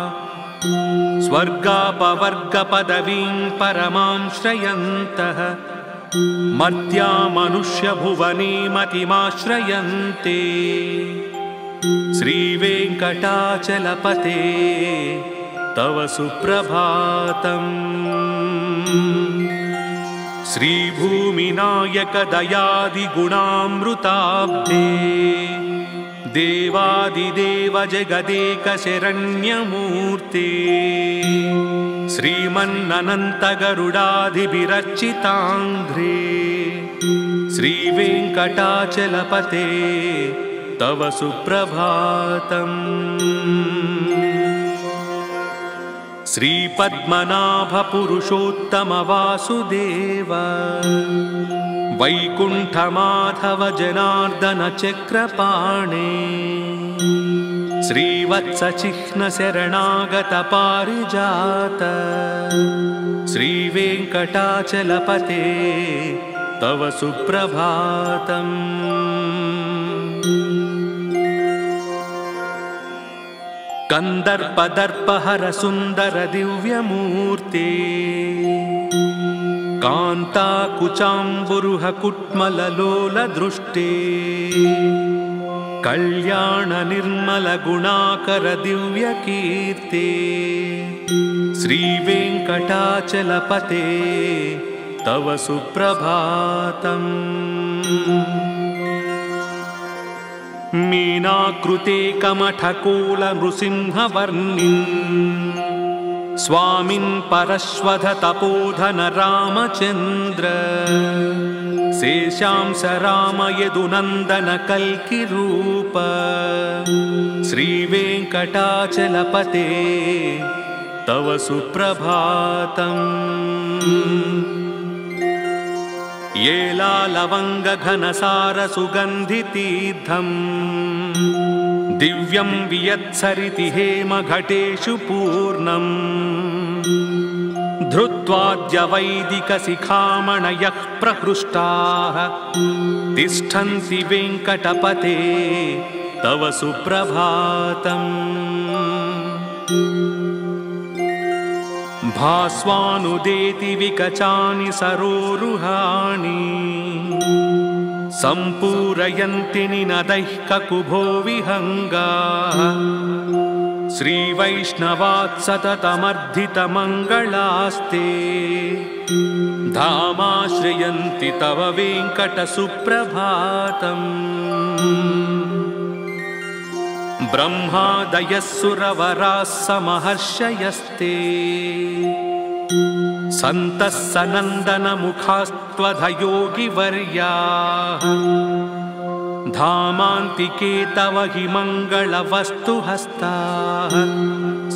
स्वर्गापवर्गपदवीं परमां श्रयन्तः मर्त्या मनुष्यभुवने मतिमाश्रयन्ते। श्रीवेङ्कटाचलपते तव सुप्रभातम्। श्रीभूमिनायक दयादिगुणामृताब्धे देवादिदेव जगदेक शरण्यमूर्ते। श्रीमन्ननन्त गरुडाधिभिरर्चिताङ्घ्रे श्रीवेङ्कटाचलपते तव सुप्रभातम्। श्रीपद्मनाभ पुरुषोत्तम वासुदेव वैकुण्ठमाधव जनार्दन चक्रपाणे श्रीवत्सचिह्न शरणागत पारिजात श्रीवेङ्कटाचलपते तव सुप्रभातम्। कन्दर्पदर्पहर सुन्दर दिव्यमूर्ते कान्ताकुचाम्बुरुह कुट्मललोलदृष्टे कल्याण निर्मल गुणाकर दिव्यकीर्ते श्रीवेङ्कटाचलपते तव सुप्रभातम्। मीनाकृते कमठकोल नृसिंहवर्णिन् स्वामिन् परश्वध तपोधन रामचन्द्र शेषांश राम यदुनन्दन कल्किरूप श्रीवेङ्कटाचलपते तव सुप्रभातम्। येलालवङ्गघनसार सुगन्धितीर्थम् दिव्यं वियत्सरिति हेमघटेषु पूर्णम् धृत्वाद्यवैदिकशिखामणयः प्रहृष्टाः तिष्ठन्ति वेङ्कटपते तव सुप्रभातम्। भास्वानुदेति विकचानि सरोरुहाणि सम्पूरयन्ति निनदैः ककुभो विहङ्गाः श्रीवैष्णवात् सततमर्धितमङ्गलास्ते धामाश्रयन्ति तव वेङ्कटसुप्रभातम्। ब्रह्मादयः सुरवराः समहर्षयस्ते सन्तः सनन्दनमुखास्त्वधयोगिवर्याः धामान्तिके तव हि मङ्गलवस्तुहस्ताः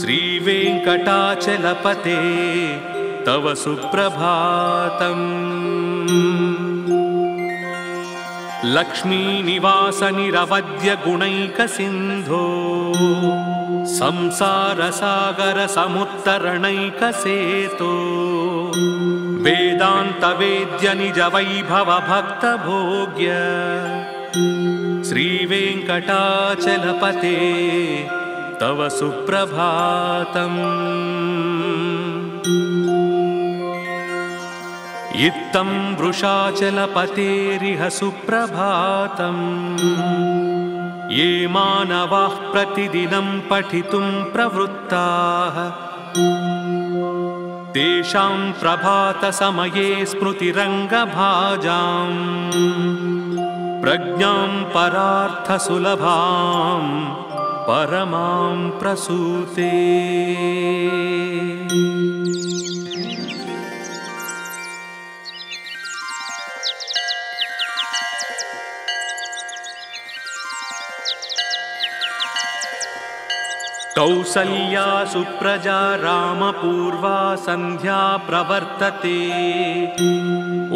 श्रीवेङ्कटाचलपते तव सुप्रभातम्। लक्ष्मीनिवास निरवद्य गुणैकसिन्धो संसारसागर समुत्तरणैकसेतो वेदान्तवेद्य निज वैभव भक्तभोग्य श्रीवेङ्कटाचलपते तव सुप्रभातम्। इत्थं वृषाचलपतेरिह सुप्रभातम्। ये मानवाः प्रतिदिनं पठितुं प्रवृत्ताः तेषां प्रभातसमये स्मृतिरङ्गभाजां प्रज्ञां परार्थसुलभां परमां प्रसूते। कौसल्या सुप्रजा रामपूर्वा सन्ध्या प्रवर्तते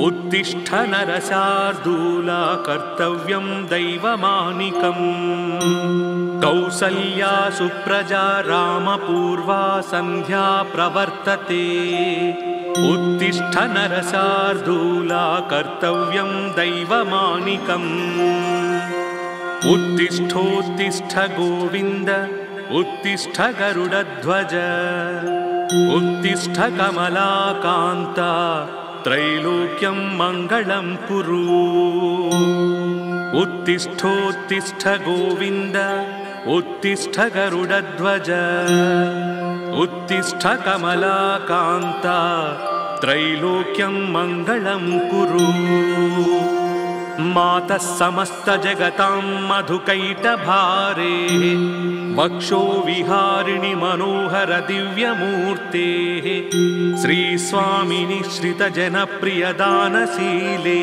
उत्तिष्ठ नरशार्दूला कर्तव्यं दैवमानिकम्। कौसल्या सुप्रजा रामपूर्वा सन्ध्या प्रवर्तते उत्तिष्ठ नरशार्दूला कर्तव्यं दैवमानिकम् उत्तिष्ठोत्तिष्ठ गोविन्द उत्तिष्ठ गरुडध्वज उत्तिष्ठ कमलाकान्ता त्रैलोक्यं मङ्गलं कुरु उत्तिष्ठोत्तिष्ठ गोविन्द उत्तिष्ठ गरुडध्वज उत्तिष्ठ कमलाकान्ता त्रैलोक्यं मङ्गलं कुरु मातः समस्त जगतां मधुकैटभारे वक्षो विहारिणि मनोहर दिव्यमूर्तेः श्रीस्वामिनि श्रितजनप्रियदानशीले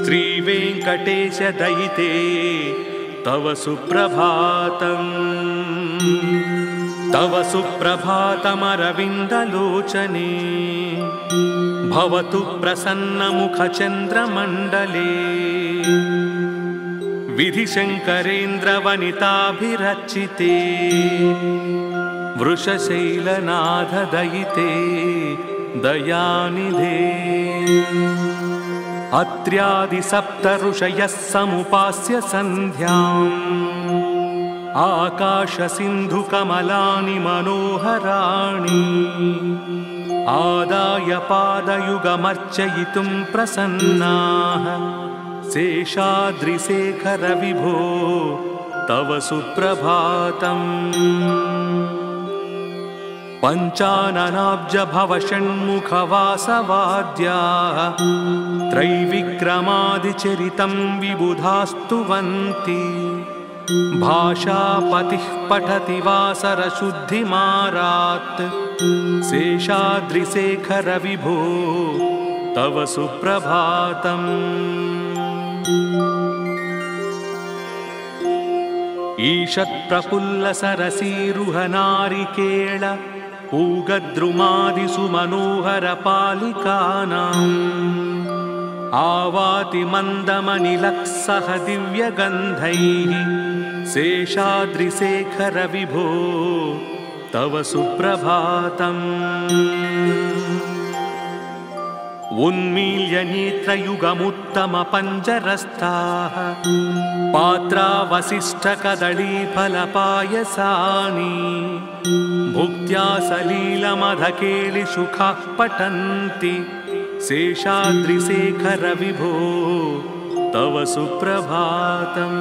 श्रीवेङ्कटेश दयिते तव सुप्रभातम् तव सुप्रभातमरविन्दलोचने भवतु प्रसन्नमुखचन्द्रमण्डले विधिशङ्करेन्द्रवनिताभिरचिते वृषशैलनाथदयिते दयानिधे अत्र्यादिसप्तऋषयः समुपास्य सन्ध्याम् आकाशसिन्धुकमलानि मनोहराणि आदाय पादयुगमर्चयितुं प्रसन्नाः शेषाद्रिशेखर विभो तव सुप्रभातम् पञ्चाननाब्ज भवषण्मुखवासवाद्याः त्रैविक्रमादिचरितं विबुधास्तुवन्ति भाषापतिः पठति वासरशुद्धिमारात् शेषाद्रिशेखर विभो तव सुप्रभातम् ईषत्प्रफुल्लसरसीरुहनारिकेळ पूगद्रुमादिषु मनोहरपालिकानाम् आवाति मन्दमनिलक्सह दिव्यगन्धैः शेषाद्रिशेखर विभो तव सुप्रभातम् उन्मील्य नेत्रयुगमुत्तमपञ्जरस्थाः पात्रावसिष्ठकदळीफलपायसानि भुक्त्या सलीलमधकेलिसुखाः पठन्ति शेषाद्रिशेखर विभो तव सुप्रभातम्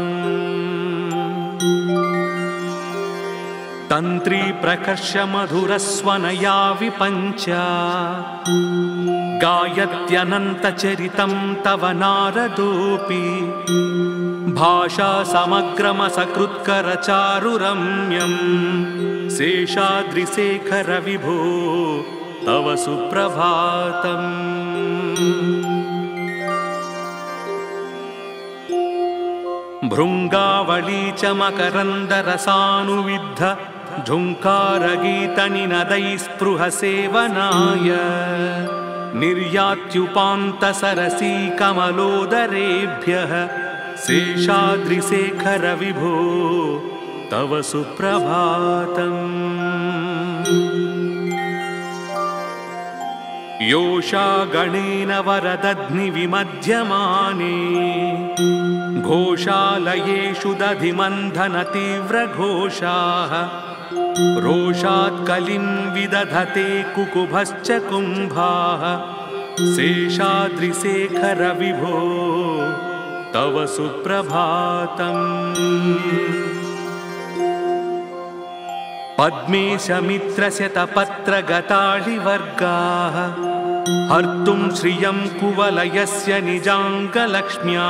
तन्त्री प्रकर्ष मधुरस्वनया विपञ्च गायत्यनन्तचरितं तव नारदोऽपि भाषा समग्रमसकृत्करचारुरम्यं शेषाद्रिशेखर विभो तव सुप्रभातम् भृङ्गावळी च मकरन्दरसानुविद्ध झुङ्कारगीतनिनदैस्पृहसेवनाय निर्यात्युपान्तसरसी कमलोदरेभ्यः शेषाद्रिशेखर विभो तव सुप्रभातम् योषा गणेन वरदध्निविमध्यमाने घोषालयेषु दधिमन्थनतीव्रघोषाः रोषात् कलिं विदधते कुकुभश्च कुम्भाः शेषाद्रिशेखर विभो तव सुप्रभातम् पद्मेशमित्रशतपत्रगताळिवर्गाः हर्तुं श्रियं कुवलयस्य निजाङ्गलक्ष्म्या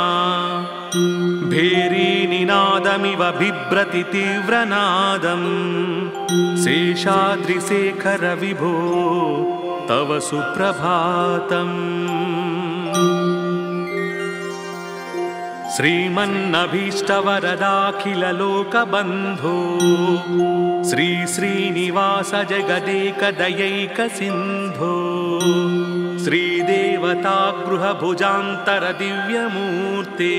भेरीनिनादमिव बिभ्रति तीव्रनादं शेषाद्रिशेखर विभो तव सुप्रभातम् श्रीमन्नभीष्टवरदाखिललोकबन्धो श्री श्रीनिवास जगदेकदयैकसिन्धो श्रीदेव देवतागृहभुजान्तरदिव्यमूर्ते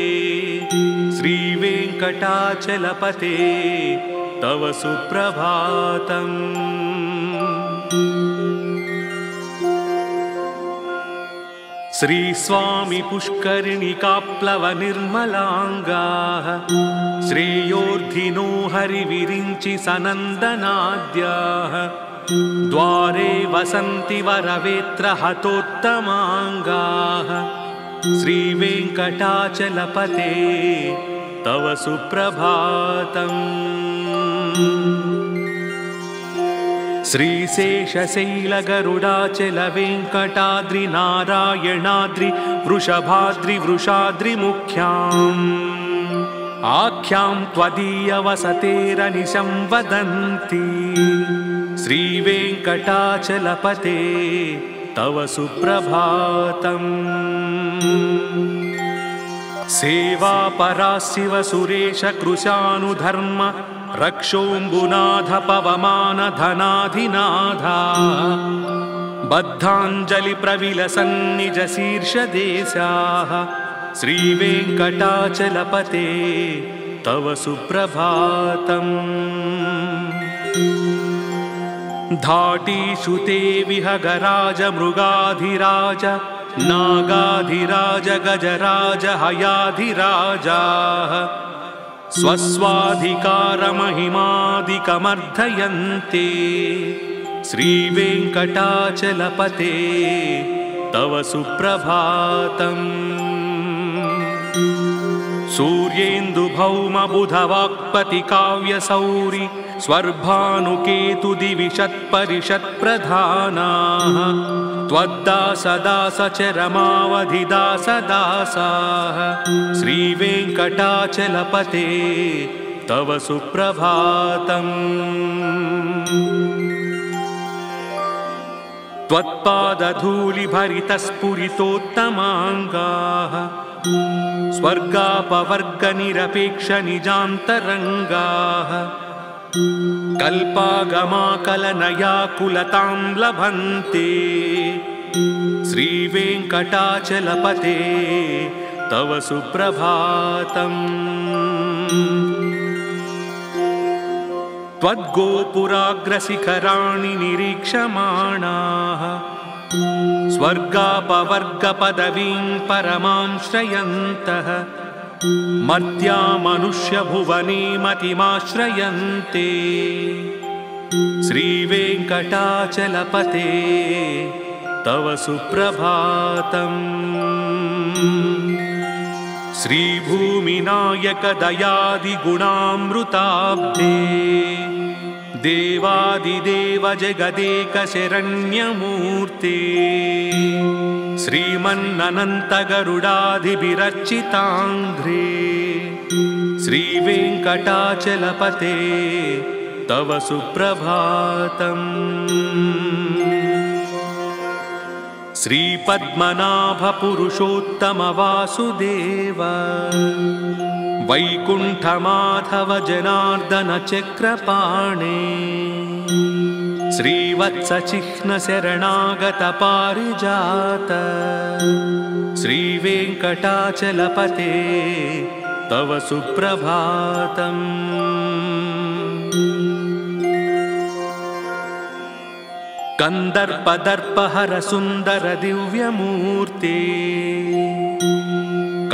श्रीवेङ्कटाचलपते तव सुप्रभातम्। श्रीस्वामी पुष्करिणिकाप्लवनिर्मलाङ्गाः श्रेयोर्धिनो हरिविरिञ्चि सनन्दनाद्याः द्वारे वसन्ति वरवेत्रहतोत्तमाङ्गाः श्रीवेङ्कटाचलपते तव सुप्रभातम्। श्रीशेषशैलगरुडाचलवेङ्कटाद्रि नारायणाद्रि वृषभाद्रि वृषाद्रिमुख्याम् आख्यां त्वदीयवसतेरनिशं वदन्ति श्रीवेङ्कटाचलपते तव सुप्रभातम्। सेवापराशिव सुरेश कृशानुधर्म रक्षोऽम्बुनाथ पवमान धनाधिनाधा बद्धाञ्जलि प्रविलसन्निज शीर्षदेशाः श्रीवेङ्कटाचलपते तव सुप्रभातम्। धाटीषु ते विहगराज मृगाधिराज नागाधिराज गजराज हयाधिराजाः स्वस्वाधिकारमहिमादिकमर्धयन्ते श्रीवेङ्कटाचलपते तव सुप्रभातम्। सूर्येन्दुभौमबुधवाक्पतिकाव्यसौरि स्वर्भानुकेतुदिविषत्परिषत्प्रधानाः त्वद्दासदासचरमावधिदासदासाः श्रीवेङ्कटाचलपते तव सुप्रभातम्। त्वत्पादधूलिभरितस्फुरितोत्तमाङ्गाः स्वर्गापवर्गनिरपेक्षनिजान्तरङ्गाः कल्पागमाकलनयाकुलतां लभन्ते श्रीवेङ्कटाचलपते तव सुप्रभातम्। त्वद्गोपुराग्रशिखराणि निरीक्षमाणाः स्वर्गापवर्गपदवीं परमां श्रयन्तः मर्त्या मनुष्यभुवने मतिमाश्रयन्ते श्रीवेङ्कटाचलपते तव सुप्रभातम्। श्रीभूमिनायक दयादिगुणामृताब्धे देवादिदेव जगदेक शरण्यमूर्ते श्रीमन्ननन्त गरुडाधिभिरर्चिताङ्घ्रे श्रीवेङ्कटाचलपते तव सुप्रभातम्। श्रीपद्मनाभपुरुषोत्तम वासुदेव वैकुण्ठमाधव जनार्दन चक्रपाणे श्रीवत्सचिह्न शरणागत पारिजात श्रीवेङ्कटाचलपते तव सुप्रभातम्। कन्दर्पदर्पहर सुन्दर दिव्यमूर्ते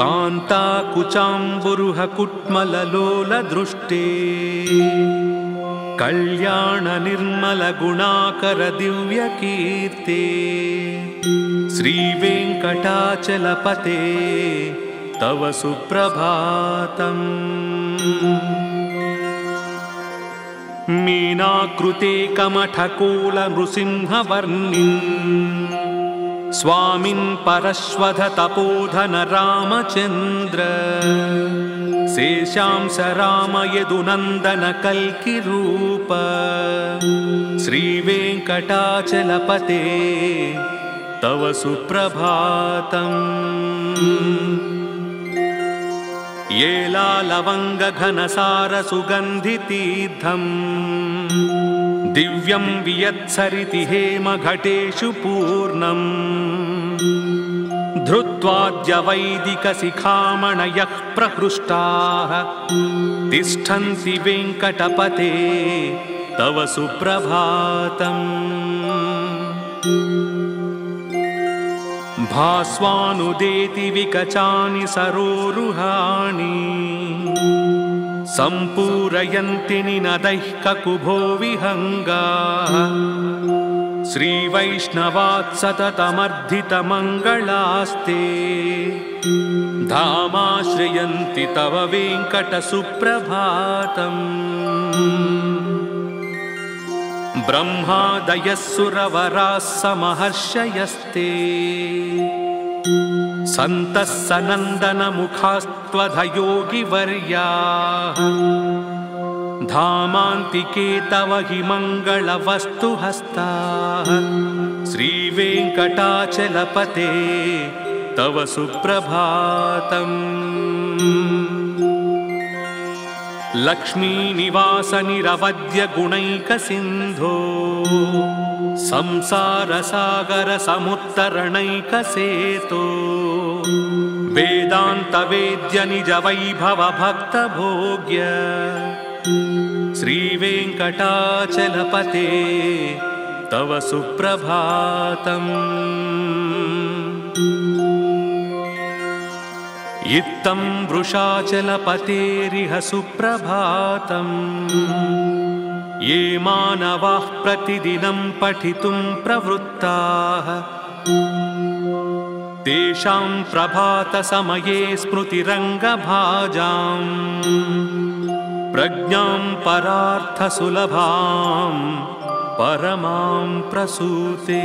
कान्ताकुचाम्बुरुह कुट्मललोलदृष्टे कल्याण निर्मल गुणाकर दिव्यकीर्ते श्रीवेङ्कटाचलपते तव सुप्रभातम्। मीनाकृते कमठकोल नृसिंहवर्णिन् स्वामिन् परश्वध तपोधन रामचन्द्र शेषांश राम यदुनन्दन कल्किरूप श्रीवेङ्कटाचलपते तव सुप्रभातम्। येलालवङ्ग घनसार सुगन्धितीर्थम् दिव्यं वियत्सरिति हेम घटेषु पूर्णम् धृत्वाद्यवैदिकशिखामणयः प्रहृष्टाः तिष्ठन्ति वेङ्कटपते तव सुप्रभातम्। भास्वानुदेति विकचानि सरोरुहाणि सम्पूरयन्ति निनदैः ककुभो विहङ्गाः। श्रीवैष्णवात् सततमर्धितमङ्गलास्ते धामाश्रयन्ति तव वेङ्कटसुप्रभातम्। ब्रह्मादयः सुरवराः समहर्षयस्ते सन्तः सनन्दनमुखास्त्वधयोगिवर्याः। धामान्तिके तव हि मङ्गलवस्तुहस्ताः श्रीवेङ्कटाचलपते तव सुप्रभातम्। लक्ष्मीनिवासनिरवद्यगुणैकसिन्धो संसारसागरसमुत्तरणैकसेतो वेदान्तवेद्यनिजवैभवभक्तभोग्य श्रीवेङ्कटाचलपते तव सुप्रभातम्। इत्थं वृषाचलपतेरिह सुप्रभातम्। ये मानवाः प्रतिदिनं पठितुं प्रवृत्ताः तेषां प्रभातसमये स्मृतिरङ्गभाजाम् प्रज्ञां परार्थसुलभां परमां प्रसूते।